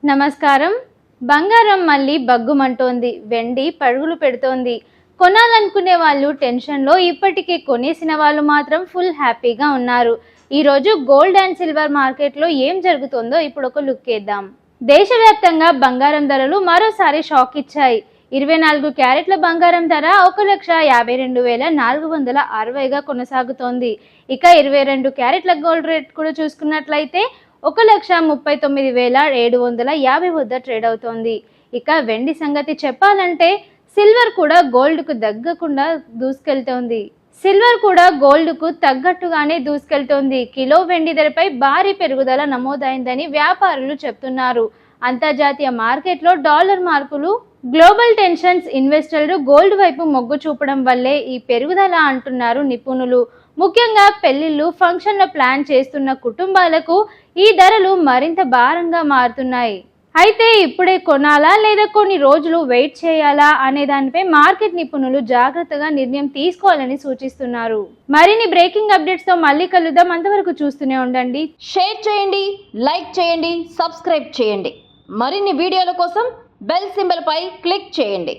నమస్కారం. బంగారం మళ్ళీ బగ్గుమంటోంది. వెండి పరుగులు పెడుతోంది. కొనాలనుకునే వాళ్ళు టెన్షన్లో, ఇప్పటికే కొనేసిన వాళ్ళు మాత్రం ఫుల్ హ్యాపీగా ఉన్నారు. ఈరోజు గోల్డ్ అండ్ సిల్వర్ మార్కెట్లో ఏం జరుగుతుందో ఇప్పుడు ఒక లుక్ వేద్దాం. దేశవ్యాప్తంగా బంగారం ధరలు మరోసారి షాక్ ఇచ్చాయి. 24 క్యారెట్ల బంగారం ధర 1,52,460గా కొనసాగుతోంది. ఇక 22 క్యారెట్ల గోల్డ్ రేట్ కూడా చూసుకున్నట్లయితే 1,39,750 వద్ద ట్రేడ్ అవుతోంది. ఇక వెండి సంగతి చెప్పాలంటే సిల్వర్ కూడా గోల్డ్కు తగ్గకుండా దూసుకెళ్తోంది. సిల్వర్ కూడా గోల్డ్కు తగ్గట్టుగానే దూసుకెళ్తోంది. కిలో వెండి ధరపై భారీ పెరుగుదల నమోదైందని వ్యాపారులు చెప్తున్నారు. అంతర్జాతీయ మార్కెట్లో డాలర్ మార్పులు, గ్లోబల్ టెన్షన్స్ ఇన్వెస్టర్లు గోల్డ్ వైపు మొగ్గు చూపడం వల్లే ఈ పెరుగుదల అంటున్నారు నిపుణులు. ముఖ్యంగా పెళ్లిళ్ళు, ఫంక్షన్ల ప్లాన్ చేస్తున్న కుటుంబాలకు ఈ ధరలు మరింత భారంగా మారుతున్నాయి. అయితే ఇప్పుడే కొనాలా లేదా కొన్ని రోజులు వెయిట్ చేయాలా అనే దానిపై మార్కెట్ నిపుణులు జాగ్రత్తగా నిర్ణయం తీసుకోవాలని సూచిస్తున్నారు. మరిన్ని బ్రేకింగ్ అప్డేట్స్ తో మళ్ళీ కలుద్దాం. అంతవరకు చూస్తూనే ఉండండి. షేర్ చేయండి, లైక్ చేయండి, సబ్స్క్రైబ్ చేయండి. మరిన్ని వీడియోల కోసం బెల్ సింబల్ పై క్లిక్ చేయండి.